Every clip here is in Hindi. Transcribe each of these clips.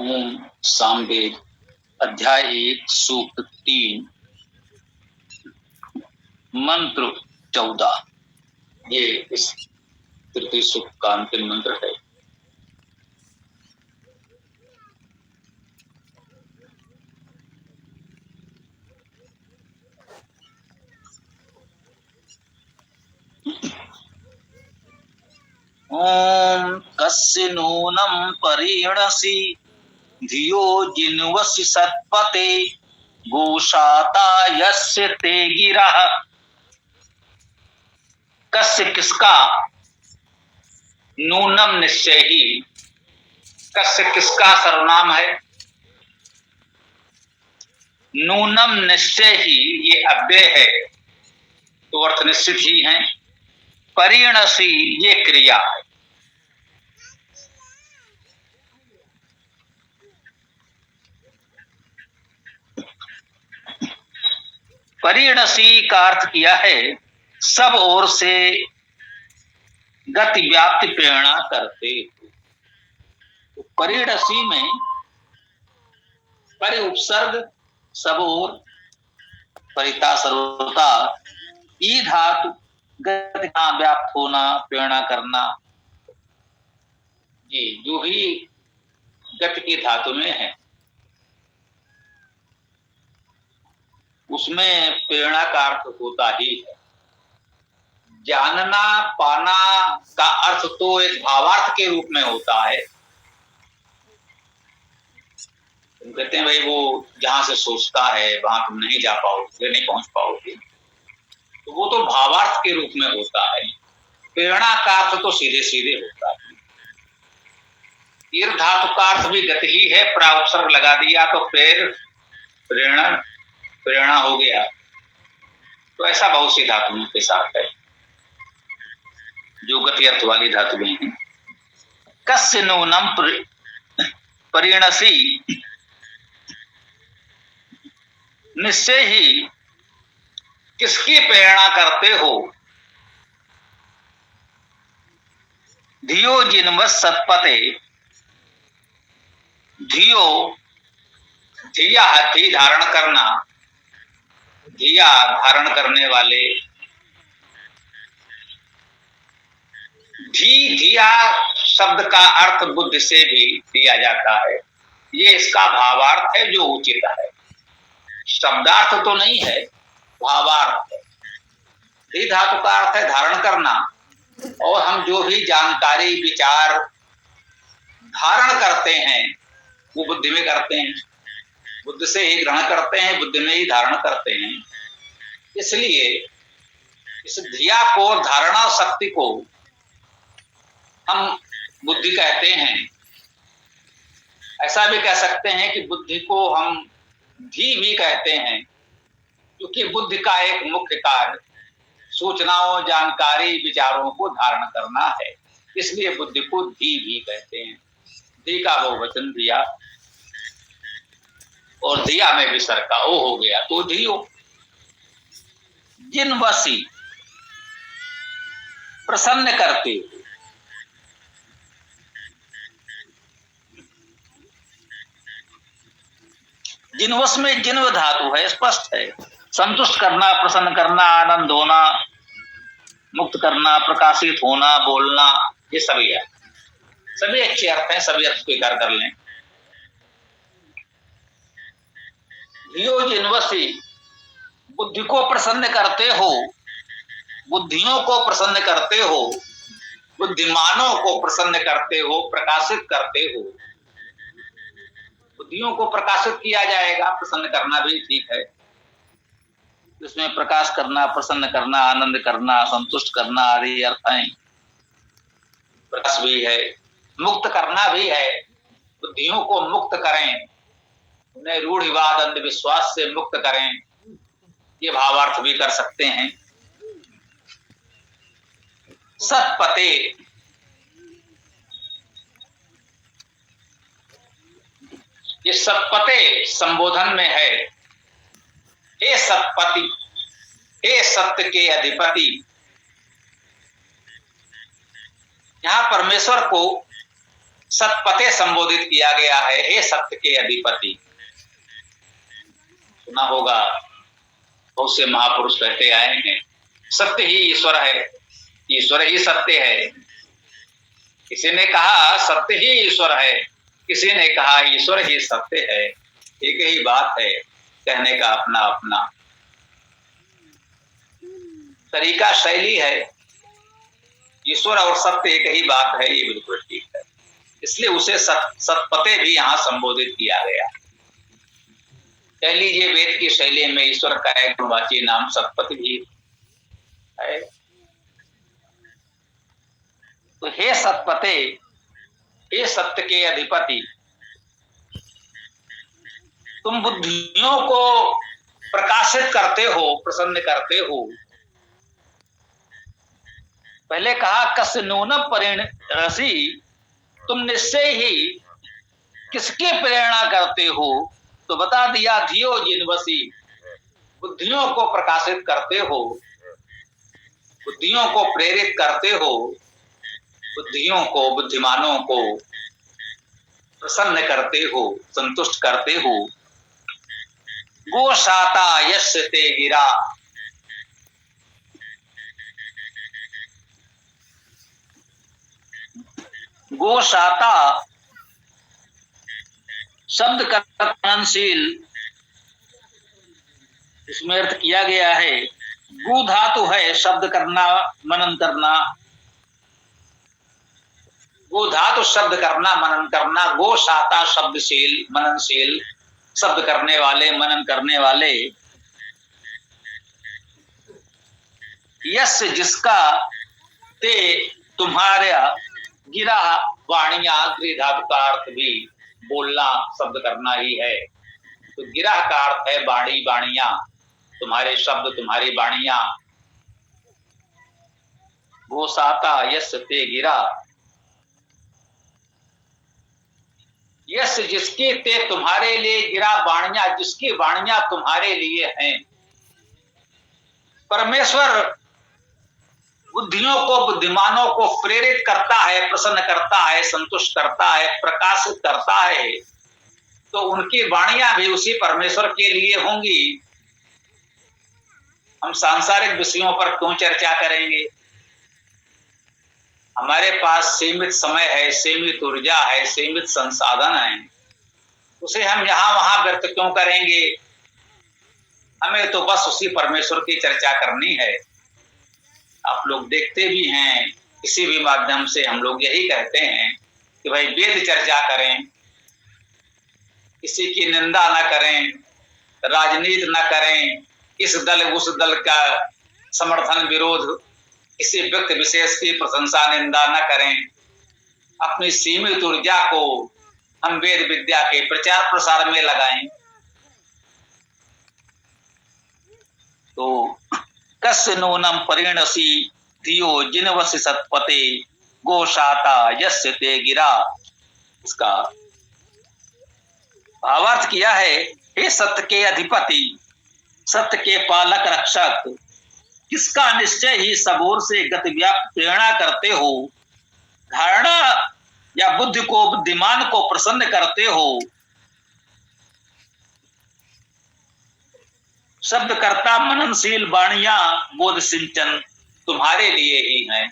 ओम सामवेद अध्याय 1 सूक्त 3 मंत्र 14। ये इस तृतीय सूक्त का अंतिम मंत्र है। ओम कस्य नूनं परीणसि धियो जिन्वसि सत्पते गोशाता यस्य ते गिरः। कस्य किसका, नूनम निश्चय ही। कस्य किसका सर्वनाम है, नूनम निश्चय ही ये अव्यय है तो अर्थ निश्चित ही है। परिणसी ये क्रिया है। परिणसी का अर्थ किया है सब ओर से गति व्याप्ति प्रेरणा करते। तो परिणसी में परि उपसर्ग सब ओर, परिता सर्वता, ई धातु गति का व्याप्त होना प्रेरणा करना, ये जो भी गति की धातु में है उसमें प्रेरणा का अर्थ होता ही है। जानना पाना का अर्थ तो एक भावार्थ के रूप में होता है। तुम कहते हैं भाई वो जहां से सोचता है वहां तुम नहीं जा पाओगे, नहीं पहुंच पाओगे, तो वो तो भावार्थ के रूप में होता है। प्रेरणा का अर्थ तो सीधे सीधे होता है। ईर धातु का अर्थ भी गति ही है, प्राउपसर्ग लगा दिया तो फिर प्रेरणा प्रेरणा हो गया। तो ऐसा बहुत सी धातुओं के साथ है जो गति अर्थ वाली धातुएं हैं। कस्य नूनम परिणसी, निश्चय ही किसकी प्रेरणा करते हो। धियो जिन्वस सत्पते, धियो धिया धी धारण करना, धिया धारण करने वाले, धी धिया शब्द का अर्थ बुद्धि से भी दिया जाता है। ये इसका भावार्थ है जो उचित है, शब्दार्थ तो नहीं है, भावार्थ है। धी धातु का अर्थ है धारण करना, और हम जो भी जानकारी विचार धारण करते हैं वो बुद्धि में करते हैं, बुद्धि से ही ग्रहण करते हैं, बुद्धि में ही धारण करते हैं। इसलिए इस धिया को, धारणा शक्ति को हम बुद्धि कहते हैं। ऐसा भी कह सकते हैं कि बुद्धि को हम धी भी कहते हैं, क्योंकि बुद्धि का एक मुख्य कार्य सूचनाओं, जानकारी, विचारों को धारण करना है। इसलिए बुद्धि को धी भी कहते हैं। धी का बहुवचन दिया और दिया में विसर्ग का ओ हो गया तो धियो। जिन्वसी प्रसन्न करते, जिन्वस में जिन्व धातु है, स्पष्ट है। संतुष्ट करना, प्रसन्न करना, आनंद होना, मुक्त करना, प्रकाशित होना, बोलना, ये सभी है। सभी अच्छे अर्थ हैं, सभी अर्थ स्वीकार कर लें। धियो जिन्वसी, बुद्धि को प्रसन्न करते हो, बुद्धियों को प्रसन्न करते हो, बुद्धिमानों को प्रसन्न करते हो, प्रकाशित करते हो। बुद्धियों को प्रकाशित किया जाएगा, प्रसन्न करना भी ठीक है। इसमें प्रकाश करना, प्रसन्न करना, आनंद करना, संतुष्ट करना आदि अर्थ हैं। प्रकाश भी है, मुक्त करना भी है। बुद्धियों को मुक्त करें, उन्हें रूढ़िवाद अंधविश्वास से मुक्त करें, ये भावार्थ भी कर सकते हैं। सत्पते, ये सत्पते संबोधन में है। हे सत्पति, हे सत्य के अधिपति। यहां परमेश्वर को सतपते संबोधित किया गया है, हे सत्य के अधिपति। सुना होगा, बहुत से महापुरुष कहते आए हैं सत्य ही ईश्वर है, ईश्वर ही सत्य है। किसी ने कहा सत्य ही ईश्वर है, किसी ने कहा ईश्वर ही सत्य है। एक ही बात है, कहने का अपना अपना तरीका, शैली है। ईश्वर और सत्य एक ही बात है, ये बिल्कुल ठीक है। इसलिए उसे सतपते भी यहां संबोधित किया गया। कह लीजिए वेद की शैली में ईश्वर का एक गुणवाची नाम सतपति भी है। तो हे सतपते, हे सत्य के अधिपति, तुम बुद्धियों को प्रकाशित करते हो, प्रसन्न करते हो। पहले कहा कस नून परिणसी, तुम निश्चय ही किसकी प्रेरणा करते हो, तो बता दिया धियो जिनवसी, बुद्धियों को प्रकाशित करते हो, बुद्धियों को प्रेरित करते हो, बुद्धियों को, बुद्धिमानों को प्रसन्न करते हो, संतुष्ट करते हो। गोशाता यस्य ते गिरा, गोशाता शब्द कर्तनशील, इसमें अर्थ किया गया है गु धातु है, शब्द करना, मनन करना। गो धातु शब्द करना, मनन करना। गो शाता शब्दशील, मननशील, शब्द करने वाले, मनन करने वाले। यस जिसका, ते तुम्हारा, गिरा वाणिया, गृह धातु का अर्थ भी बोलना, शब्द करना ही है। तो गिरा का अर्थ है वाणी, वाणिया, तुम्हारे शब्द, तुम्हारी वाणिया। गोसाता यस ते गिरा, यस जिसके, ते तुम्हारे लिए, गिरा वाणिया, जिसकी वाणिया तुम्हारे लिए हैं। परमेश्वर बुद्धियों को, बुद्धिमानों को प्रेरित करता है, प्रसन्न करता है, संतुष्ट करता है, प्रकाशित करता है। तो उनकी वाणियां भी उसी परमेश्वर के लिए होंगी। हम सांसारिक विषयों पर क्यों चर्चा करेंगे? हमारे पास सीमित समय है, सीमित ऊर्जा है, सीमित संसाधन है, उसे हम यहां वहां व्यर्थ क्यों करेंगे? हमें तो बस उसी परमेश्वर की चर्चा करनी है। आप लोग देखते भी हैं, किसी भी माध्यम से हम लोग यही कहते हैं कि भाई वेद चर्चा करें, किसी की निंदा न करें, राजनीति न करें, इस दल उस दल का समर्थन विरोध, किसी व्यक्ति विशेष की प्रशंसा निंदा न करें। अपनी सीमित ऊर्जा को हम वेद विद्या के प्रचार प्रसार में लगाएं। तो कस्य नूनम परिणसी धियो जिनवसि सतपते, गोशाता यस्य ते गिरा। इसका भावार्थ किया है, हे सत्य के अधिपति, सत्य के पालक रक्षक, किसका निश्चय ही सबोर से गतिव्याप्त प्रेरणा करते हो, धारणा या बुद्धि को, बुद्धिमान को प्रसन्न करते हो। शब्दकर्ता, मननशील वाणियां, बोध सिंचन तुम्हारे लिए ही हैं।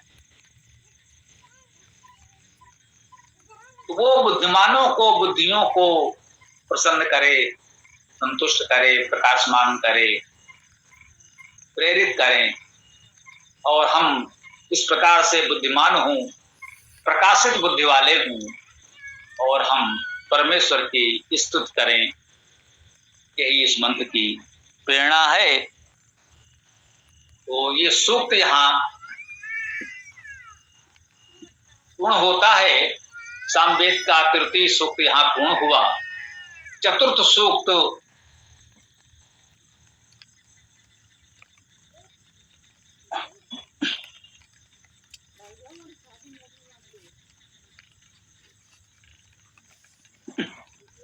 तो वो बुद्धिमानों को, बुद्धियों को प्रसन्न करे, संतुष्ट करे, प्रकाशमान करे, प्रेरित करें। और हम इस प्रकार से बुद्धिमान हूं, प्रकाशित बुद्धि वाले हूं, और हम परमेश्वर की स्तुति करें। यही इस मंत्र की प्रेरणा है। तो ये सूक्त यहां पूर्ण होता है। सामवेद का तृतीय सूक्त यहां पूर्ण हुआ। चतुर्थ सूक्त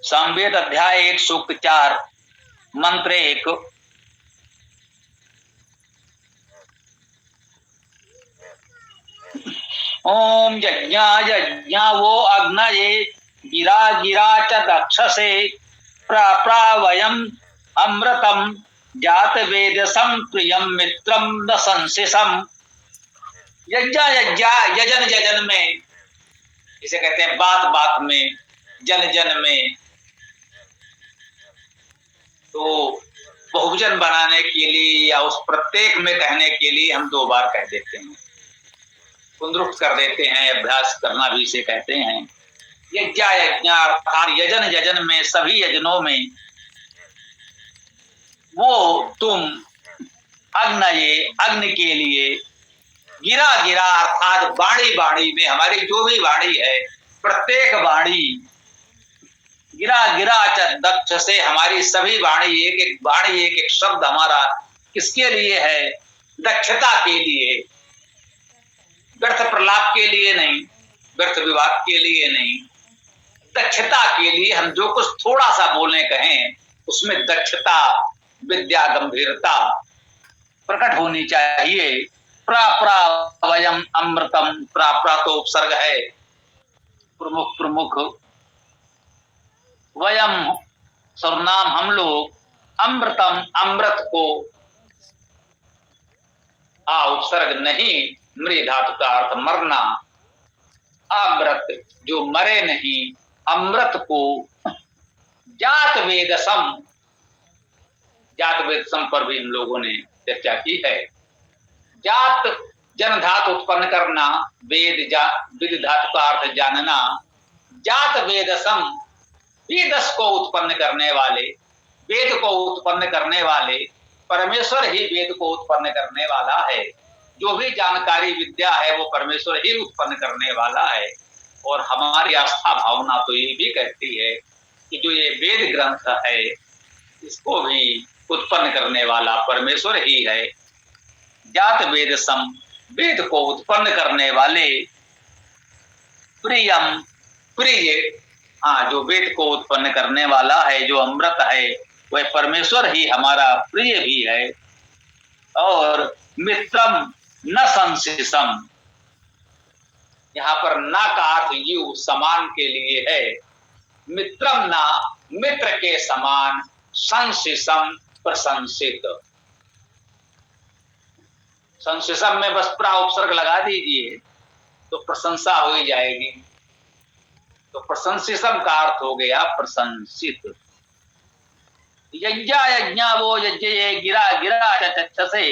सामवेद अध्याय 1 सूक्त 4 मंत्र 1। ओम यज्ञाय यज्ञावो अग्नये गिरा गिरा च दक्षसे प्रावयम अमृतम जात वेदसम प्रियम मित्रम न संशिसम। यज्ञा यज्ञा यजन यजन में, इसे कहते हैं बात बात में, जन जन में। तो बहुवचन बनाने के लिए या उस प्रत्येक में कहने के लिए हम 2 बार कह देते हैं, पुनरुक्त कर देते हैं। अभ्यास करना भी इसे कहते हैं। यज्ञा यज्ञा अर्थात यजन यजन में, सभी यजनों में। वो तुम अग्नये अग्नि के लिए, गिरा गिरा अर्थात वाणी वाणी में, हमारी जो भी वाणी है प्रत्येक वाणी, गिरा गिरा दक्ष से हमारी सभी वाणी, एक एक वाणी एक एक शब्द हमारा किसके लिए है? दक्षता के लिए, व्यर्थ प्रलाप के लिए नहीं, व्यर्थ विवाद के लिए नहीं, दक्षता के लिए। हम जो कुछ थोड़ा सा बोलने कहें उसमें दक्षता, विद्या, गंभीरता प्रकट होनी चाहिए। प्रा वयम अमृतम, प्रा तो उपसर्ग है, प्रमुख प्रमुख, वयम सर्वनाम हम लोग, अमृतम अमृत को, उपसर्ग नहीं, मृ धातु का अर्थ मरना, अमृत जो मरे नहीं, अमृत को, जात वेदसम, जात वेदसम पर भी हम लोगों ने चर्चा की है। जात जन धातु उत्पन्न करना, वेद विद धातु का अर्थ जानना, जात वेदसम वेदस को उत्पन्न करने वाले, वेद को उत्पन्न करने वाले परमेश्वर ही वेद को उत्पन्न करने वाला है। जो भी जानकारी विद्या है वो परमेश्वर ही उत्पन्न करने वाला है। और हमारी आस्था भावना तो ये भी कहती है कि जो ये वेद ग्रंथ है इसको भी उत्पन्न करने वाला परमेश्वर ही है। जात वेद सम, वेद को उत्पन्न करने वाले, प्रियम प्रिय, जो वेद को उत्पन्न करने वाला है, जो अमृत है, वह परमेश्वर ही हमारा प्रिय भी है। और मित्रम न संशिसम, यहाँ पर ना का अर्थ यू समान के लिए है। मित्रम ना मित्र के समान, संशिसम प्रशंसित। संशिसम में बस प्रा उपसर्ग लगा दीजिए तो प्रशंसा हो ही जाएगी। तो प्रशंसिसम का अर्थ हो गया प्रशंसित। यज्ञा यज्ञा वो यज्ञ गिरा गिरा चक्षसे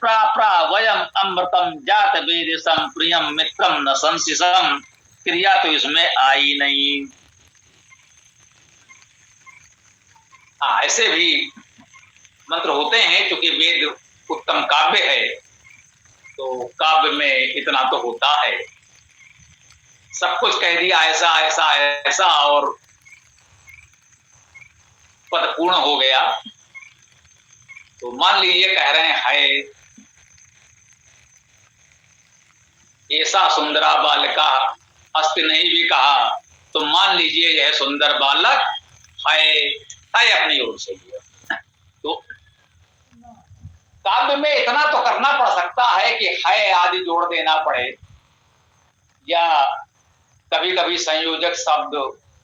प्रा वयम अमृतम जात वेदसम प्रियम मित्रम न संशिसम। क्रिया तो इसमें आई नहीं। ऐसे भी मंत्र होते हैं, क्योंकि वेद उत्तम काव्य है तो काव्य में इतना तो होता है। सब कुछ कह दिया ऐसा ऐसा ऐसा और पद पूर्ण हो गया। तो मान लीजिए कह रहे हैं ऐसा सुंदरा बालिका, अस्ति नहीं भी कहा तो मान लीजिए यह सुंदर बालक है अपनी ओर से। तो काव्य में इतना तो करना पड़ सकता है कि है आदि जोड़ देना पड़े, या कभी कभी संयोजक शब्द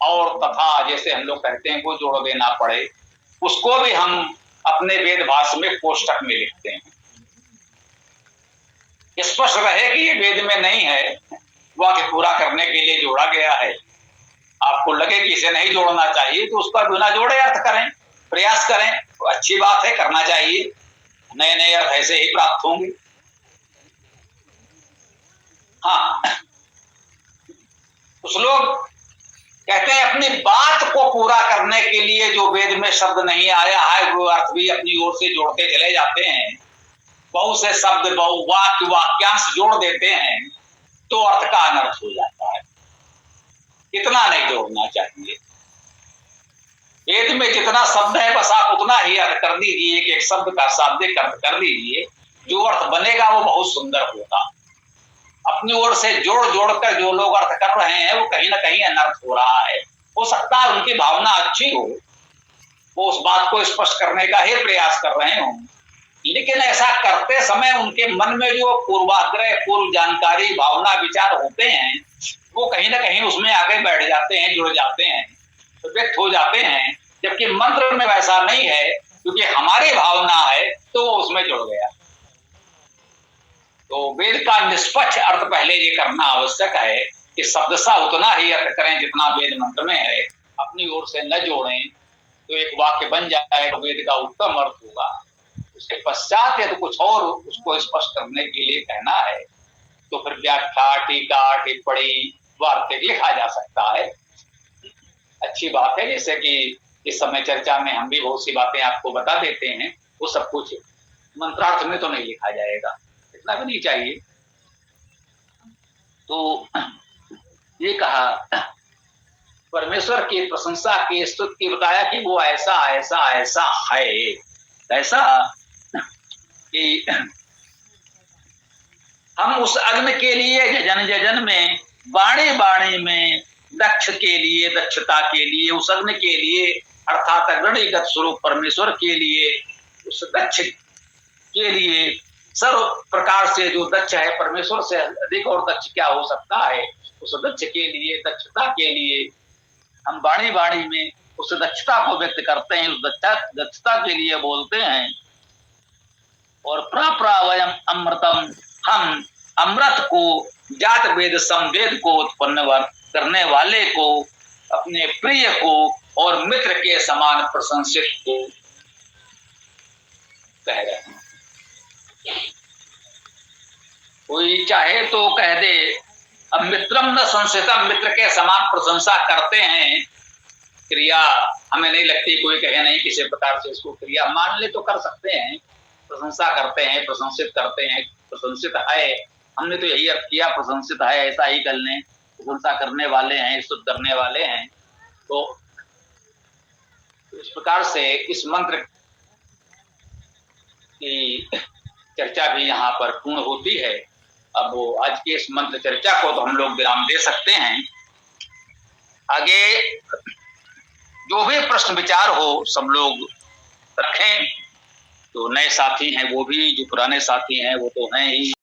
और तथा जैसे हम लोग कहते हैं वो जोड़ देना पड़े। उसको भी हम अपने वेद भाषा में कोष्टक में लिखते हैं। स्पष्ट रहे कि ये वेद में नहीं है, वाक्य पूरा करने के लिए जोड़ा गया है। आपको लगे कि इसे नहीं जोड़ना चाहिए तो उसका बिना जोड़े अर्थ करें, प्रयास करें, तो अच्छी बात है, करना चाहिए। नए नए अर्थ ऐसे ही प्राप्त होंगे। कुछ लोग कहते हैं अपनी बात को पूरा करने के लिए जो वेद में शब्द नहीं आया है वो अर्थ भी अपनी ओर से जोड़ते चले जाते हैं। बहुत से शब्द वाक्य वाक्यांश जोड़ देते हैं तो अर्थ का अनर्थ हो जाता है। इतना नहीं जोड़ना चाहिए। वेद में जितना शब्द है बस आप उतना ही अर्थ कर दीजिए, एक एक शब्द का शाब्दिक अर्थ कर दीजिए, जो अर्थ बनेगा वो बहुत सुंदर होगा। अपनी ओर से जोड़ जोड़कर जो लोग अर्थ कर रहे हैं वो कहीं ना कहीं अनर्थ हो रहा है। हो सकता है उनकी भावना अच्छी हो, वो उस बात को स्पष्ट करने का ही प्रयास कर रहे हों, लेकिन ऐसा करते समय उनके मन में जो पूर्वाग्रह, पूर्व जानकारी, भावना, विचार होते हैं, वो कहीं ना कहीं उसमें आगे बैठ जाते हैं, जुड़ जाते हैं, व्यक्त हो जाते हैं। जबकि मंत्र में वैसा नहीं है, क्योंकि हमारी भावना है तो वो उसमें जुड़ गया। तो वेद का निष्पक्ष अर्थ पहले ये करना आवश्यक है कि शब्दशः उतना ही अर्थ करें जितना वेद मंत्र में है, अपनी ओर से न जोड़ें, तो एक वाक्य बन जाए तो वेद का उत्तम अर्थ होगा। उसके पश्चात यदि कुछ और उसको स्पष्ट करने के लिए कहना है तो फिर व्याख्या, टीका, टिप्पणी, वार्तिक लिखा जा सकता है। अच्छी बात है, जैसे कि इस समय चर्चा में हम भी बहुत सी बातें आपको बता देते हैं, वो सब कुछ मंत्रार्थ में तो नहीं लिखा जाएगा, इतना भी नहीं चाहिए। तो ये कहा परमेश्वर की प्रशंसा की, स्तुति की, बताया कि वो ऐसा ऐसा ऐसा है, ऐसा कि हम उस अग्नि के लिए जन जन में, बाणी बाणी में, दक्ष के लिए, दक्षता के लिए, उस अग्नि के लिए अर्थात अग्रणीगत स्वरूप परमेश्वर के लिए, उस दक्ष के लिए, सर्व प्रकार से जो दक्ष है, परमेश्वर से अधिक और दक्ष क्या हो सकता है, उस दक्ष के लिए, दक्षता के लिए हम बाणी बाणी में उस दक्षता को व्यक्त करते हैं, उस दक्षता के लिए बोलते हैं। और प्रावयम अमृतम, हम अमृत को, जात वेद संवेद को उत्पन्न करने वाले को, अपने प्रिय को और मित्र के समान प्रशंसित को कह रहे हैं। कोई चाहे तो कह दे, अब मित्रम न संसितम, मित्र के समान प्रशंसा करते हैं। क्रिया हमें नहीं लगती कोई कहे नहीं किसी प्रकार से इसको क्रिया मान ले तो कर सकते हैं। प्रशंसा करते हैं, प्रशंसित करते हैं, प्रशंसित है, हमने तो यही अर्थ किया, प्रशंसित है, ऐसा ही कर लें, प्रशंसा करने वाले हैं, स्तुति करने वाले हैं। तो इस प्रकार से इस मंत्र की चर्चा भी यहाँ पर पूर्ण होती है। अब वो आज के इस मंत्र चर्चा को तो हम लोग विराम दे सकते हैं। आगे जो भी प्रश्न विचार हो सब लोग रखें। तो नए साथी हैं वो भी, जो पुराने साथी हैं वो तो हैं ही।